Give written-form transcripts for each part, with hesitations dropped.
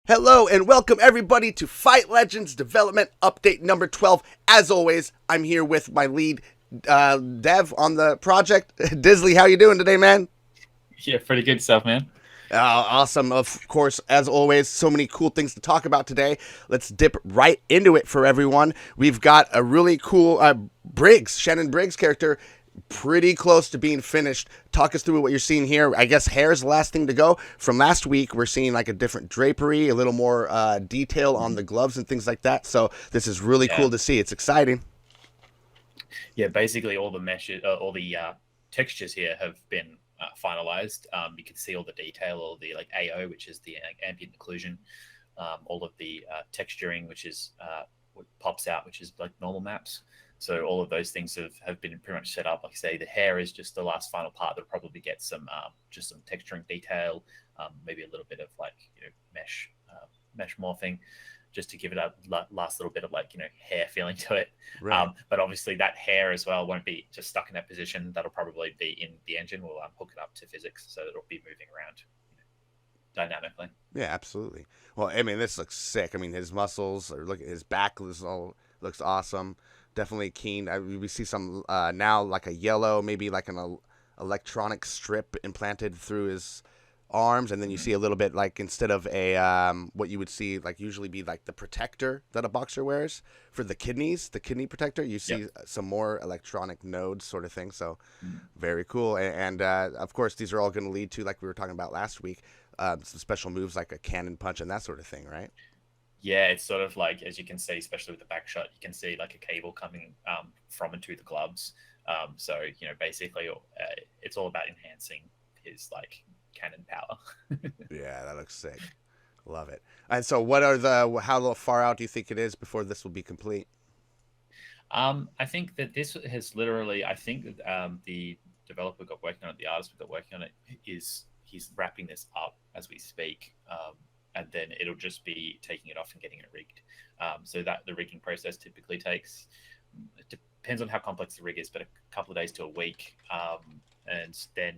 Hello and welcome everybody to Fight Legends Development Update number 12. As always, I'm here with my lead dev on the project, Dizzley. How you doing today, man? Yeah, pretty good stuff, man. Awesome. Of course, as always, so many cool things to talk about today. Let's dip right into it for everyone. We've got a really cool Briggs, Shannon Briggs character, pretty close to being finished. Talk us through what you're seeing here. I guess hair's the last thing to go. From last week, we're seeing like a different drapery, a little more detail on the gloves and things like that. So this is really Yeah, cool to see. It's exciting. yeah. Basically, all the meshes, all the textures here have been finalized. You can see all the detail, all the like AO, which is the ambient occlusion, all of the texturing, which is what pops out, which is like normal maps. So all of those things have been pretty much set up. Like I say, the hair is just the last final part that'll probably get some just some texturing detail, maybe a little bit of like mesh morphing, just to give it a last little bit of like hair feeling to it. Right. But obviously that hair as well won't be just stuck in that position. That'll probably be in the engine. We'll hook it up to physics, so it'll be moving around dynamically. Yeah, absolutely. Well, I mean, this looks sick. I mean, his muscles, or look at his back, looks awesome. Definitely keen. We see some now like a yellow, maybe like an electronic strip implanted through his arms, and then you Mm-hmm. see a little bit like instead of a what you would see like usually be like the protector that a boxer wears for the kidneys, the kidney protector. You Yep. see some more electronic nodes sort of thing. So Mm-hmm. very cool. And of course, these are all going to lead to, like we were talking about last week, some special moves like a cannon punch and that sort of thing, right? Yeah, it's sort of like, as you can see, especially with the back shot, you can see like a cable coming from and to the gloves. So basically, it's all about enhancing his like cannon power. Yeah, that looks sick. Love it. And so, what are the how far out do you think it is before this will be complete? I think that this has literally, I think that the developer got working on it, the artist got working on it, is he's wrapping this up as we speak. And then it'll just be taking it off and getting it rigged. So that the rigging process typically takes, it depends on how complex the rig is, but a couple of days to a week. And then,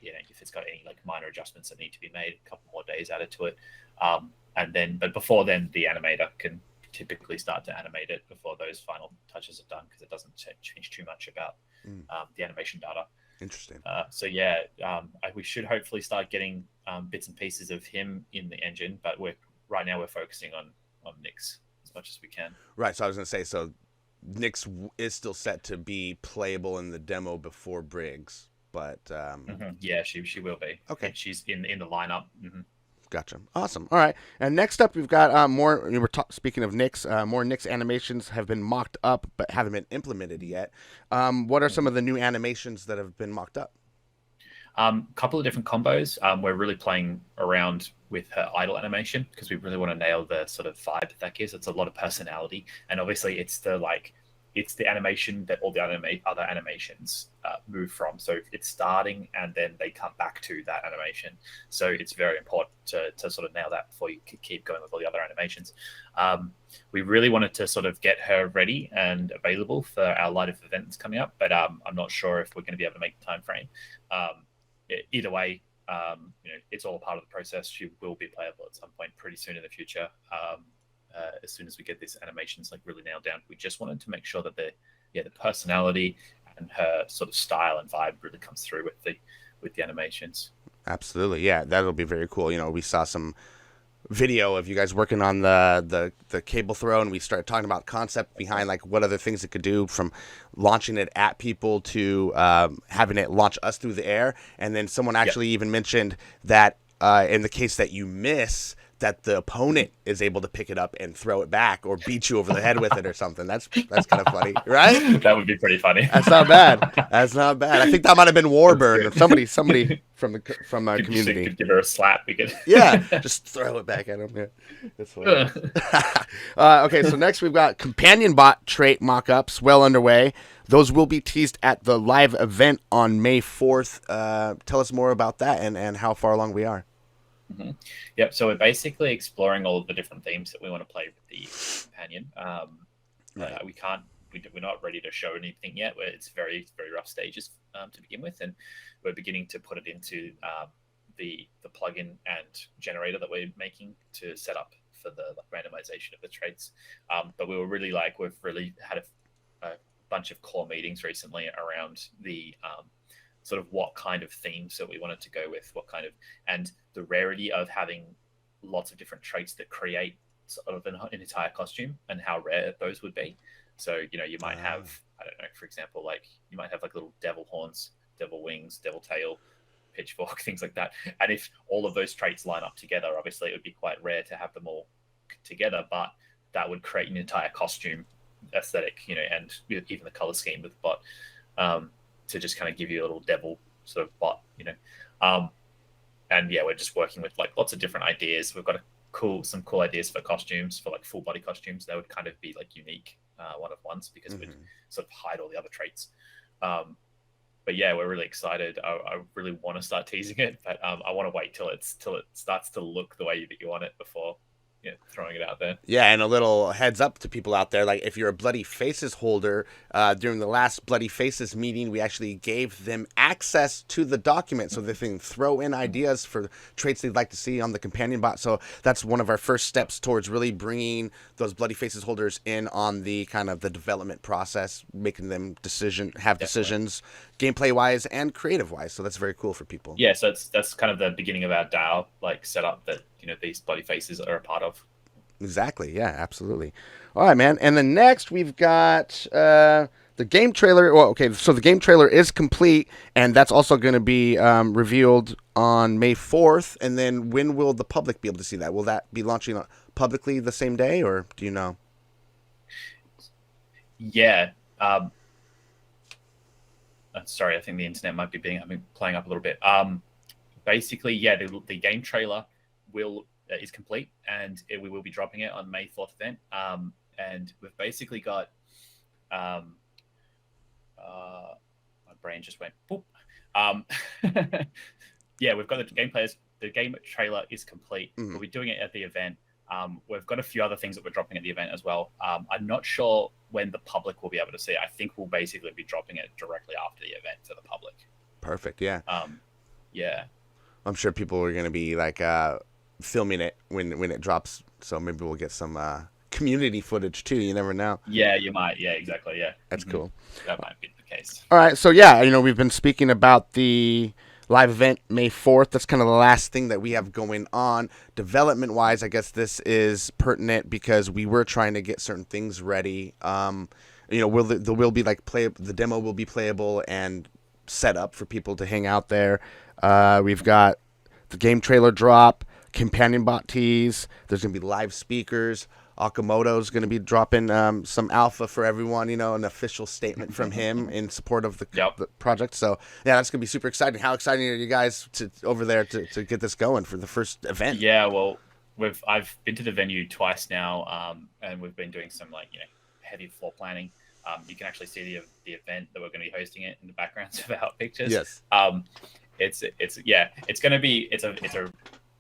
if it's got any like minor adjustments that need to be made, a couple more days added to it. And then, but before then, the animator can typically start to animate it before those final touches are done because it doesn't change too much about Mm, the animation data. interesting. So yeah, we should hopefully start getting bits and pieces of him in the engine, but right now we're focusing on Nyx as much as we can. Right. So I was gonna say, so Nyx is still set to be playable in the demo before Briggs, but Yeah, she will be. okay. She's in the lineup. Gotcha. Awesome. All right. And next up, we've got more. Speaking of Nyx, more Nyx animations have been mocked up but haven't been implemented yet. What are some of the new animations that have been mocked up? Couple of different combos. We're really playing around with her idle animation because we really want to nail the sort of vibe that gives. It's a lot of personality, and obviously it's the animation that all the other animations move from. So it's starting and then they come back to that animation. So it's very important to sort of nail that before you keep going with all the other animations. We really wanted to sort of get her ready and available for our light of events coming up, but I'm not sure if we're going to be able to make the time frame. Either way, it's all part of the process. She will be playable at some point pretty soon in the future. As soon as we get this animations like really nailed down, we just wanted to make sure that the personality and her sort of style and vibe really comes through with the animations. Absolutely. Yeah, that'll be very cool. We saw some video of you guys working on the cable throw, and we started talking about concept behind like what other things it could do, from launching it at people to having it launch us through the air. And then someone Yep. actually even mentioned that in the case that you miss, that the opponent is able to pick it up and throw it back or beat you over the head with it or something. That's kind of funny, right? That would be pretty funny. That's not bad. That's not bad. I think that might have been That's Warburn or good. somebody from our Could, community. could give her a slap. We could. Yeah, just throw it back at him. Yeah, that's hilarious. Okay, so next we've got companion bot trait mock-ups well underway. Those will be teased at the live event on May 4th. Tell us more about that and how far along we are. Mm-hmm. Yep. So we're basically exploring all of the different themes that we want to play with the companion. Right. We're not ready to show anything yet. It's very very rough stages to begin with, and we're beginning to put it into the plugin and generator that we're making to set up for the randomization of the traits. But we were really we've really had a bunch of core meetings recently around the sort of what kind of themes that we wanted to go with, and the rarity of having lots of different traits that create sort of an entire costume, and how rare those would be. So, you might have, I don't know, for example, you might have little devil horns, devil wings, devil tail, pitchfork, things like that. And if all of those traits line up together, obviously it would be quite rare to have them all together, but that would create an entire costume aesthetic, and even the color scheme with the bot, to just kind of give you a little devil sort of bot, and yeah, we're just working with lots of different ideas. We've got some cool ideas for costumes, for full body costumes. They would kind of be unique one of ones, because it would sort of hide all the other traits. But yeah, we're really excited. I really want to start teasing it, but I want to wait till it starts to look the way that you want it before throwing it out there. Yeah, and a little heads up to people out there, if you're a Bloody Faces holder, during the last Bloody Faces meeting, we actually gave them access to the document so they can throw in ideas for traits they'd like to see on the companion bot. So that's one of our first steps towards really bringing those Bloody Faces holders in on the kind of the development process, making them have decisions gameplay wise and creative wise. So that's very cool for people. Yeah, so that's kind of the beginning of our DAO setup that these Bloody Faces are a part of. Exactly. Yeah, absolutely. All right, man. And then next we've got the game trailer. Well, okay, so the game trailer is complete, and that's also going to be revealed on May 4th. And then when will the public be able to see that? Will that be launching publicly the same day, or do you know? Yeah. Sorry, I think the internet might be playing up a little bit. Basically, yeah, the game trailer is complete, and we will be dropping it on May 4th event. And we've basically got my brain just went boop. Yeah, we've got the game trailer is complete. We'll be doing it at the event. We've got a few other things that we're dropping at the event as well. I'm not sure when the public will be able to see it. I think we'll basically be dropping it directly after the event to the public. Perfect. Yeah. Yeah. I'm sure people are going to be filming it when it drops, so maybe we'll get some community footage too. You never know. Yeah, you might. Yeah, exactly. Yeah, that's cool. That might be the case. All right, so yeah, we've been speaking about the live event May 4th. That's kind of the last thing that we have going on development wise. I guess this is pertinent because we were trying to get certain things ready. The demo will be playable and set up for people to hang out there. We've got the game trailer drop, companion bot tease. There's going to be live speakers. Akamoto's going to be dropping some alpha for everyone, an official statement from him in support of the project. So, yeah, that's going to be super exciting. How exciting are you guys over there to get this going for the first event? Yeah, well, I've been to the venue twice now, and we've been doing some heavy floor planning. You can actually see the event that we're going to be hosting it in the backgrounds of our pictures. Yes. It's going to be it's a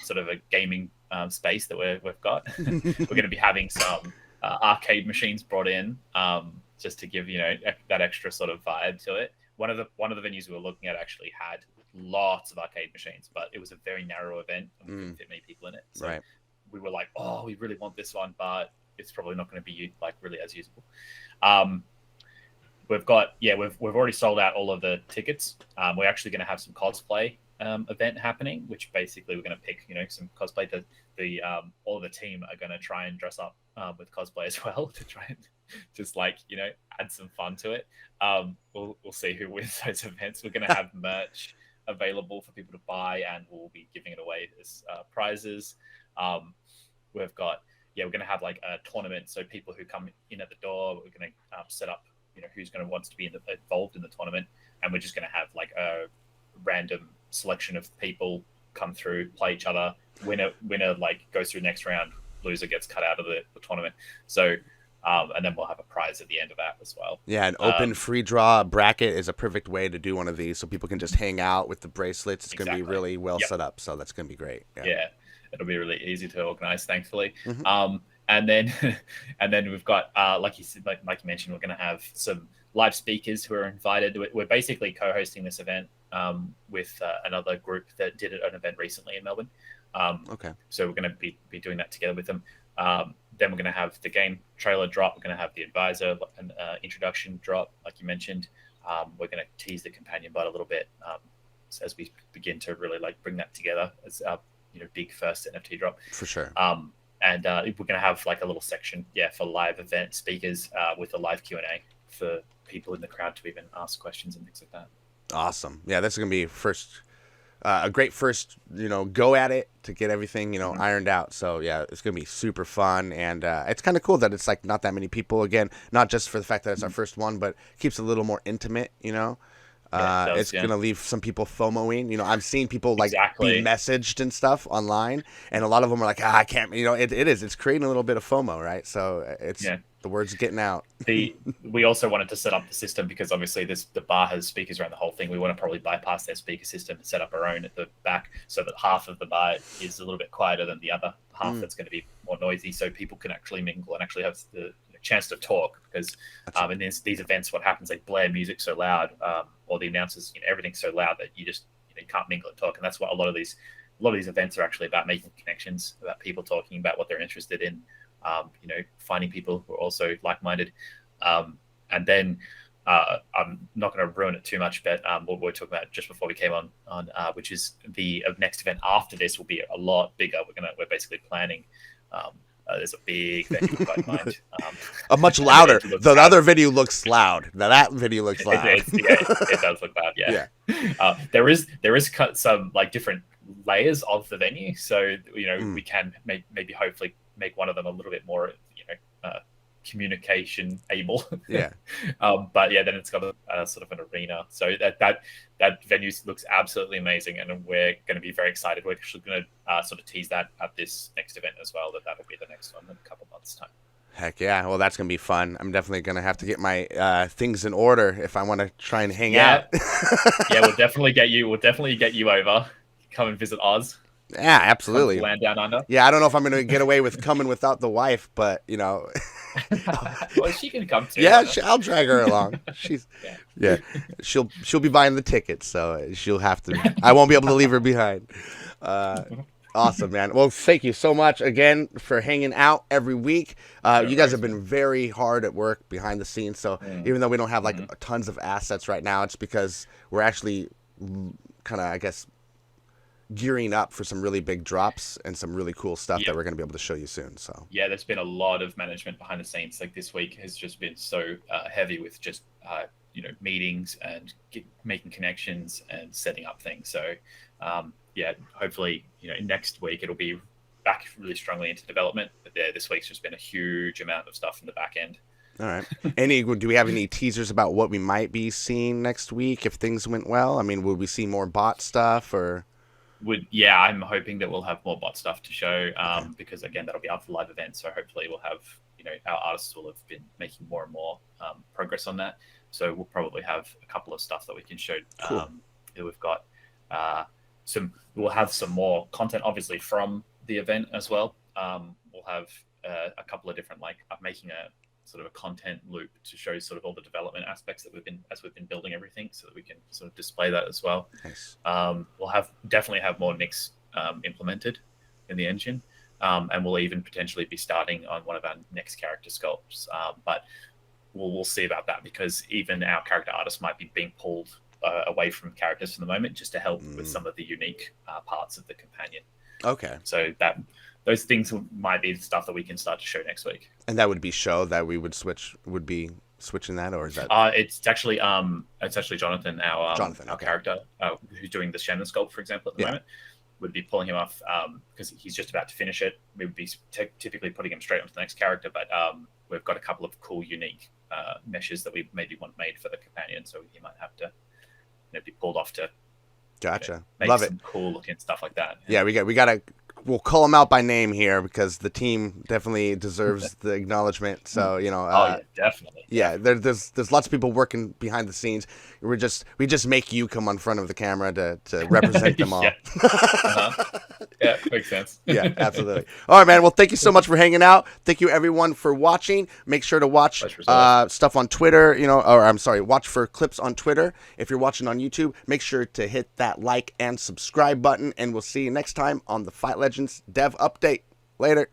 sort of a gaming space that we've got. We're going to be having some arcade machines brought in, just to give that extra sort of vibe to it. One of the venues we were looking at actually had lots of arcade machines, but it was a very narrow event and we didn't fit many people in it. So we were like, oh, we really want this one, but it's probably not going to be really as usable. We've already sold out all of the tickets. We're actually going to have some cosplay event happening, which basically we're going to pick some cosplay. All of the team are going to try and dress up with cosplay as well to try and just add some fun to it. We'll see who wins those events. We're going to have merch available for people to buy, and we'll be giving it away as prizes. We're going to have a tournament, so people who come in at the door, we're going to set up who's going to wants to be involved in the tournament, and we're just going to have a random selection of people come through, play each other. Winner goes through the next round, loser gets cut out of the tournament. So and then we'll have a prize at the end of that as well. Yeah, an open free draw bracket is a perfect way to do one of these, so people can just hang out with the bracelets. It's going to be really well set up, so that's going to be great. Yeah, it'll be really easy to organize, thankfully. And then we've got like you mentioned, we're going to have some live speakers who are invited. We're basically co-hosting this event with another group that did an event recently in Melbourne. Okay. So we're going to be doing that together with them. Then we're going to have the game trailer drop. We're going to have the advisor and introduction drop, like you mentioned. We're going to tease the companion bot a little bit as we begin to really like bring that together as our big first NFT drop. For sure. And we're going to have like a little section, for live event speakers with a live Q&A for people in the crowd to even ask questions and things like that. Awesome. Yeah, this is going to be a great first, go at it to get everything, ironed out. So yeah, it's going to be super fun. And it's kind of cool that it's like not that many people, again, not just for the fact that it's our first one, but keeps it a little more intimate, it's going to leave some people FOMOing. I'm seeing people like be messaged and stuff online, and a lot of them are like, I can't, it's creating a little bit of FOMO, right? So it's the word's getting out. We also wanted to set up the system because obviously the bar has speakers around the whole thing. We want to probably bypass their speaker system and set up our own at the back so that half of the bar is a little bit quieter than the other half that's going to be more noisy, so people can actually mingle and actually have the chance to talk. Because in these events, what happens, they blare music so loud, or the announcers, everything's so loud that you just you can't mingle and talk. And that's what a lot of these events are actually about, making connections, about people talking about what they're interested in, finding people who are also like-minded. And then I'm not going to ruin it too much, but what we're talking about just before we came on which is the next event after this will be a lot bigger. We're basically planning. There's a big venue we've got in mind. A much louder. The other video looks loud. Now that video looks loud. It does look loud. Yeah. There is some like different layers of the venue, so we can maybe hopefully make one of them a little bit more communication able. Yeah. But then it's got a sort of an arena, so that venue looks absolutely amazing, and we're going to be very excited. We're actually going to sort of tease that at this next event as well, that'll be the next one in a couple months time. Heck yeah. Well, that's going to be fun. I'm definitely going to have to get my things in order if I want to try and hang out. We'll definitely get you over. Come and visit Oz. Yeah, absolutely. Land down under. Yeah, I don't know if I'm going to get away with coming without the wife, but well, she can come too. Yeah, I'll drag her along. She'll be buying the tickets, so she'll have to. I won't be able to leave her behind. Awesome, man. Well, thank you so much again for hanging out every week. You guys have been very hard at work behind the scenes. So even though we don't have like tons of assets right now, it's because we're actually kind of, I guess, gearing up for some really big drops and some really cool stuff that we're going to be able to show you soon. So there's been a lot of management behind the scenes. Like this week has just been so heavy with just meetings and making connections and setting up things. So hopefully next week it'll be back really strongly into development. But this week's just been a huge amount of stuff in the back end. All right. Do we have any teasers about what we might be seeing next week if things went well? I mean, would we see more bot stuff or? I'm hoping that we'll have more bot stuff to show because again that'll be after live events, so hopefully we'll have our artists will have been making more and more progress on that, so we'll probably have a couple of stuff that we can show. Cool. We've got we'll have some more content obviously from the event as well. We'll have a couple of different making a sort of a content loop to show sort of all the development aspects that we've been building everything, so that we can sort of display that as well. Nice. We'll definitely have more nicks implemented in the engine, and we'll even potentially be starting on one of our next character sculpts. But we'll see about that, because even our character artists might be being pulled away from characters for the moment, just to help with some of the unique parts of the companion. Okay. So those things might be stuff that we can start to show next week. And that would be that we would be switching that, or is that? It's actually Jonathan, our character, who's doing the Shannon sculpt, for example, at the moment. Would be pulling him off because he's just about to finish it. We would be typically putting him straight onto the next character, but we've got a couple of cool, unique meshes that we maybe want made for the companion, so he might have to be pulled off to Gotcha. make Love some it. cool looking stuff like that. Yeah, we got to we'll call them out by name here because the team definitely deserves the acknowledgement. So Oh yeah, definitely. yeah, there's lots of people working behind the scenes. We just make you come on front of the camera to represent them all. Yeah. Uh-huh. Yeah, makes sense. Yeah, absolutely. All right, man. Well, thank you so much for hanging out. Thank you, everyone, for watching. Make sure to watch stuff on Twitter, or I'm sorry, watch for clips on Twitter. If you're watching on YouTube, make sure to hit that like and subscribe button, and we'll see you next time on the Fight Legends Dev Update. Later.